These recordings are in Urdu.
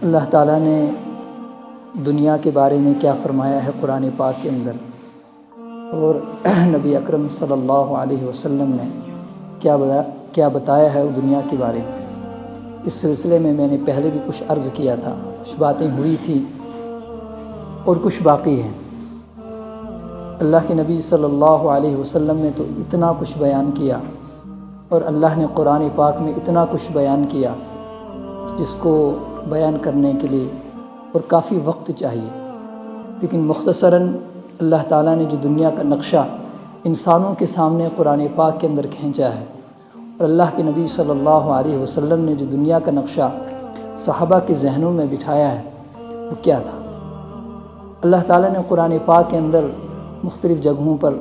اللہ تعالیٰ نے دنیا کے بارے میں کیا فرمایا ہے قرآن پاک کے اندر، اور نبی اکرم صلی اللہ علیہ وسلم نے کیا بتایا ہے دنیا کے بارے میں، اس سلسلے میں نے پہلے بھی کچھ عرض کیا تھا، کچھ باتیں ہوئی تھیں اور کچھ باقی ہیں۔ اللہ کے نبی صلی اللہ علیہ وسلم نے تو اتنا کچھ بیان کیا، اور اللہ نے قرآن پاک میں اتنا کچھ بیان کیا جس کو بیان کرنے کے لیے اور کافی وقت چاہیے، لیکن مختصراً اللہ تعالیٰ نے جو دنیا کا نقشہ انسانوں کے سامنے قرآن پاک کے اندر کھینچا ہے، اور اللہ کے نبی صلی اللہ علیہ وسلم نے جو دنیا کا نقشہ صحابہ کے ذہنوں میں بٹھایا ہے وہ کیا تھا۔ اللہ تعالیٰ نے قرآن پاک کے اندر مختلف جگہوں پر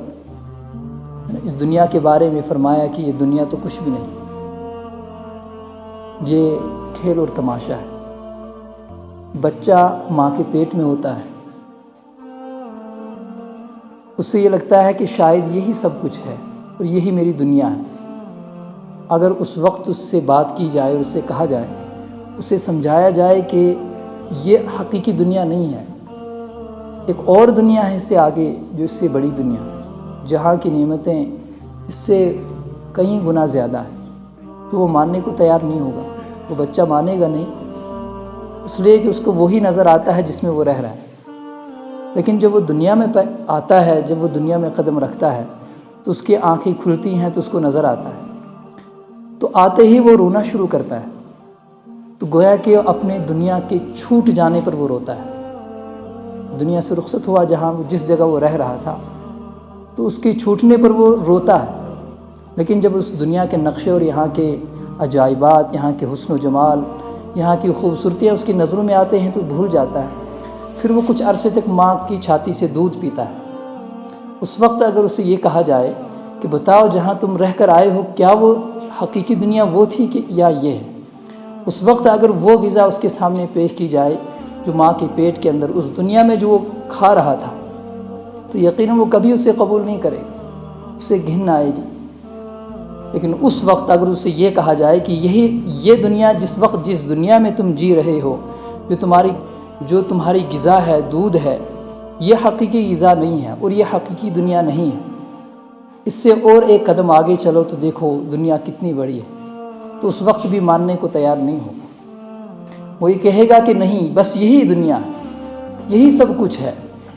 اس دنیا کے بارے میں فرمایا کہ یہ دنیا تو کچھ بھی نہیں، یہ کھیل اور تماشا ہے۔ بچہ ماں کے پیٹ میں ہوتا ہے، اس سے یہ لگتا ہے کہ شاید یہی سب کچھ ہے اور یہی میری دنیا ہے۔ اگر اس وقت اس سے بات کی جائے اور اسے کہا جائے، اسے سمجھایا جائے کہ یہ حقیقی دنیا نہیں ہے، ایک اور دنیا ہے اس سے آگے جو اس سے بڑی دنیا ہے، جہاں کی نعمتیں اس سے کئی گنا زیادہ ہیں، تو وہ ماننے کو تیار نہیں ہوگا، وہ بچہ مانے گا نہیں، اس لیے کہ اس کو وہی نظر آتا ہے جس میں وہ رہ رہا ہے۔ لیکن جب وہ دنیا میں آتا ہے، جب وہ دنیا میں قدم رکھتا ہے تو اس کی آنکھیں کھلتی ہیں تو اس کو نظر آتا ہے، تو آتے ہی وہ رونا شروع کرتا ہے، تو گویا کہ اپنے دنیا کے چھوٹ جانے پر وہ روتا ہے۔ دنیا سے رخصت ہوا جہاں جس جگہ وہ رہ رہا تھا، تو اس کے چھوٹنے پر وہ روتا ہے، لیکن جب اس دنیا کے نقشے اور یہاں کے عجائبات، یہاں کے حسن و جمال، یہاں کی خوبصورتیاں اس کی نظروں میں آتے ہیں تو بھول جاتا ہے۔ پھر وہ کچھ عرصے تک ماں کی چھاتی سے دودھ پیتا ہے۔ اس وقت اگر اسے یہ کہا جائے کہ بتاؤ جہاں تم رہ کر آئے ہو کیا وہ حقیقی دنیا وہ تھی کہ یا یہ ہے، اس وقت اگر وہ غذا اس کے سامنے پیش کی جائے جو ماں کے پیٹ کے اندر اس دنیا میں جو وہ کھا رہا تھا، تو یقیناً وہ کبھی اسے قبول نہیں کرے گا، اسے گھن آئے گی۔ لیکن اس وقت اگر اسے یہ کہا جائے کہ یہ دنیا جس دنیا میں تم جی رہے ہو، جو تمہاری غذا ہے، دودھ ہے، یہ حقیقی غذا نہیں ہے اور یہ حقیقی دنیا نہیں ہے، اس سے اور ایک قدم آگے چلو تو دیکھو دنیا کتنی بڑی ہے، تو اس وقت بھی ماننے کو تیار نہیں ہوگا۔ وہ یہ کہے گا کہ نہیں، بس یہی دنیا ہے، یہی سب کچھ ہے،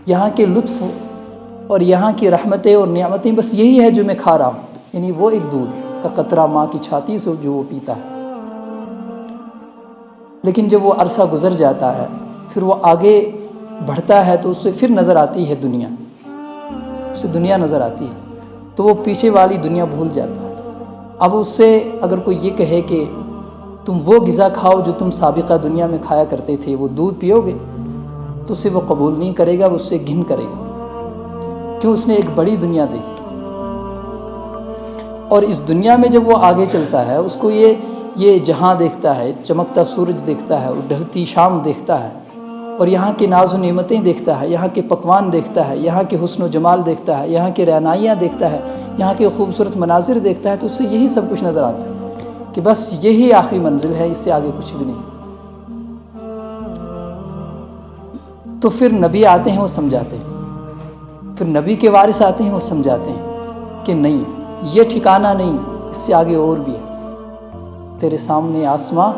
یہاں کے لطف اور یہاں کی رحمتیں اور نعمتیں بس یہی ہے جو میں کھا رہا ہوں، یعنی وہ ایک دودھ کا قطرہ ماں کی چھاتی سے جو وہ پیتا ہے۔ لیکن جب وہ عرصہ گزر جاتا ہے، پھر وہ آگے بڑھتا ہے تو اس سے پھر نظر آتی ہے دنیا، اسے دنیا نظر آتی ہے، تو وہ پیچھے والی دنیا بھول جاتا ہے۔ اب اس سے اگر کوئی یہ کہے کہ تم وہ غذا کھاؤ جو تم سابقہ دنیا میں کھایا کرتے تھے، وہ دودھ پیو گے، تو اسے وہ قبول نہیں کرے گا، اس سے گھن کرے گا، کیوں؟ اس نے ایک بڑی دنیا دیکھی، اور اس دنیا میں جب وہ آگے چلتا ہے اس کو یہ جہاں دیکھتا ہے، چمکتا سورج دیکھتا ہے اور ڈھلتی شام دیکھتا ہے، اور یہاں کے ناز و نعمتیں دیکھتا ہے، یہاں کے پکوان دیکھتا ہے، یہاں کے حسن و جمال دیکھتا ہے، یہاں کے رعنائیاں دیکھتا ہے، یہاں کے خوبصورت مناظر دیکھتا ہے، تو اس سے یہی سب کچھ نظر آتا ہے کہ بس یہی آخری منزل ہے، اس سے آگے کچھ بھی نہیں۔ تو پھر نبی آتے ہیں، وہ سمجھاتے ہیں، پھر نبی کے وارث آتے ہیں، وہ سمجھاتے ہیں کہ نہیں، یہ ٹھکانہ نہیں، اس سے آگے اور بھی ہے، تیرے سامنے آسماں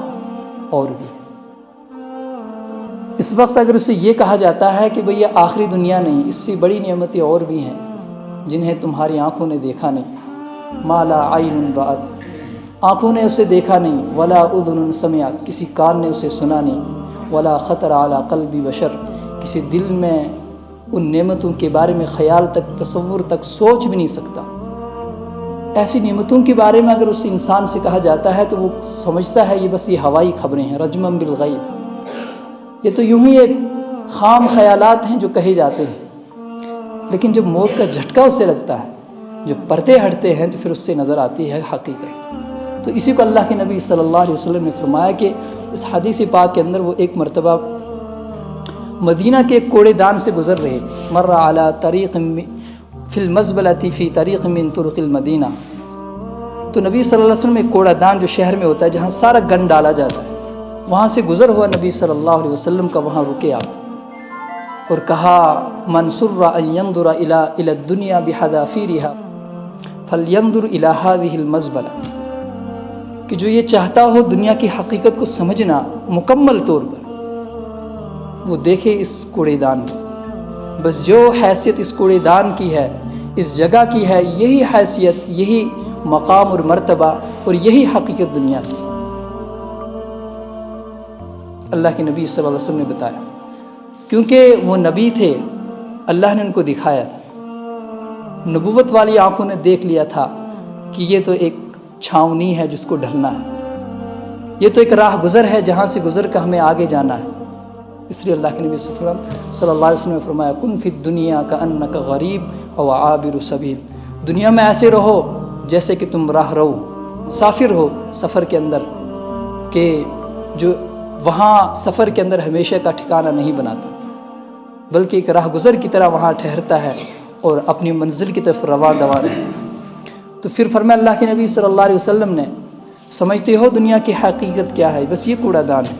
اور بھی ہے۔ اس وقت اگر اسے یہ کہا جاتا ہے کہ بھئی یہ آخری دنیا نہیں، اس سے بڑی نعمتیں اور بھی ہیں جنہیں تمہاری آنکھوں نے دیکھا نہیں، ما لا عین رأت، آنکھوں نے اسے دیکھا نہیں، ولا اذن سمعت، کسی کان نے اسے سنا نہیں، ولا خطر علی قلب بشر، کسی دل میں ان نعمتوں کے بارے میں خیال تک، تصور تک سوچ بھی نہیں سکتا۔ ایسی نعمتوں کے بارے میں اگر اس انسان سے کہا جاتا ہے تو وہ سمجھتا ہے یہ بس یہ ہوائی خبریں ہیں، رجما بالغیب، یہ تو یوں ہی ایک خام خیالات ہیں جو کہے جاتے ہیں۔ لیکن جب موت کا جھٹکا اس سے لگتا ہے، جب پردے ہٹتے ہیں، تو پھر اس سے نظر آتی ہے حقیقت۔ تو اسی کو اللہ کے نبی صلی اللہ علیہ وسلم نے فرمایا کہ اس حدیث پاک کے اندر وہ ایک مرتبہ مدینہ کے ایک کوڑے دان سے گزر رہے تھے، مر علی طریق فی المزبلۃ فی طریق من طرق المدینہ، تو نبی صلی اللہ علیہ وسلم ایک کوڑا دان جو شہر میں ہوتا ہے جہاں سارا گند ڈالا جاتا ہے، وہاں سے گزر ہوا نبی صلی اللہ علیہ وسلم کا، وہاں رکے آپ اور کہا من سر ان ينظر الى الدنيا بحذافيرها فلينظر الى هذه المزبلة، کہ جو یہ چاہتا ہو دنیا کی حقیقت کو سمجھنا مکمل طور پر، وہ دیکھے اس کوڑے دان کو۔ بس جو حیثیت اس کوڑے دان کی ہے، اس جگہ کی ہے، یہی حیثیت، یہی مقام اور مرتبہ اور یہی حقیقت دنیا کی۔ اللہ کے نبی صلی اللہ علیہ وسلم نے بتایا، کیونکہ وہ نبی تھے، اللہ نے ان کو دکھایا تھا، نبوت والی آنکھوں نے دیکھ لیا تھا کہ یہ تو ایک چھاونی ہے جس کو ڈھلنا ہے، یہ تو ایک راہ گزر ہے جہاں سے گزر کر ہمیں آگے جانا ہے۔ اس لیے اللہ کے نبی صلی اللہ علیہ وسلم نے فرمایا کن فی الدنیا کأنک غریب او عابر سبیل، دنیا میں ایسے رہو جیسے کہ تم راہ رو، مسافر ہو سفر کے اندر، کہ جو وہاں سفر کے اندر ہمیشہ کا ٹھکانہ نہیں بناتا، بلکہ ایک راہ گزر کی طرح وہاں ٹھہرتا ہے اور اپنی منزل کی طرف رواں دواں رہے۔ تو پھر فرمایا اللہ کے نبی صلی اللہ علیہ وسلم نے، سمجھتے ہو دنیا کی حقیقت کیا ہے؟ بس یہ کوڑا دان ہے۔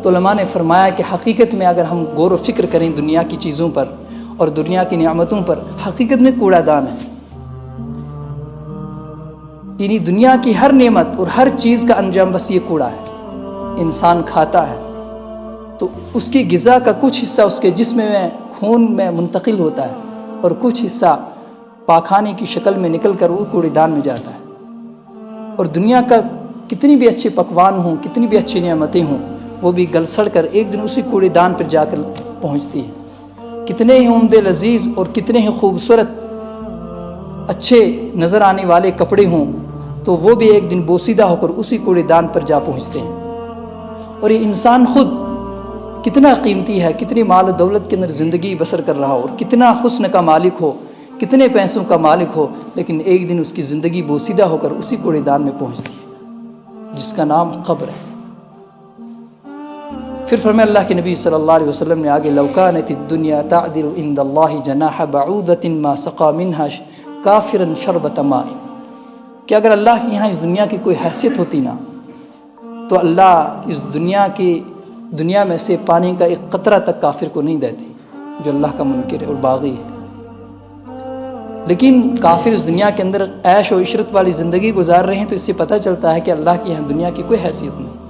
تو علماء نے فرمایا کہ حقیقت میں اگر ہم غور و فکر کریں دنیا کی چیزوں پر اور دنیا کی نعمتوں پر، حقیقت میں کوڑا دان ہے۔ یعنی دنیا کی ہر نعمت اور ہر چیز کا انجام بس یہ کوڑا ہے۔ انسان کھاتا ہے تو اس کی غذا کا کچھ حصہ اس کے جسم میں، خون میں منتقل ہوتا ہے، اور کچھ حصہ پاخانے کی شکل میں نکل کر وہ کوڑے دان میں جاتا ہے۔ اور دنیا کا کتنی بھی اچھے پکوان ہوں، کتنی بھی اچھی نعمتیں ہوں، وہ بھی گل سڑ کر ایک دن اسی کوڑے دان پر جا کر پہنچتی ہے۔ کتنے ہی عمدہ لذیذ اور کتنے ہی خوبصورت اچھے نظر آنے والے کپڑے ہوں تو وہ بھی ایک دن بوسیدہ ہو کر اسی کوڑے دان پر جا پہنچتے ہیں۔ اور یہ انسان خود کتنا قیمتی ہے، کتنی مال و دولت کے اندر زندگی بسر کر رہا ہو اور کتنا حسن کا مالک ہو، کتنے پیسوں کا مالک ہو، لیکن ایک دن اس کی زندگی بوسیدہ ہو کر اسی کوڑے دان میں پہنچتی ہے جس کا نام قبر ہے۔ پھر فرمایا اللہ کے نبی صلی اللہ علیہ وسلم نے آگے لو کانت الدنیا تعدل عند اللہ جناح بعودۃ ما سقى منها کافرا شربۃ ماء، کہ اگر اللہ کے یہاں اس دنیا کی کوئی حیثیت ہوتی نا تو اللہ اس دنیا میں سے پانی کا ایک قطرہ تک کافر کو نہیں دیتے جو اللہ کا منکر ہے اور باغی ہے۔ لیکن کافر اس دنیا کے اندر عیش و عشرت والی زندگی گزار رہے ہیں، تو اس سے پتہ چلتا ہے کہ اللہ کے یہاں دنیا کی کوئی حیثیت نہیں۔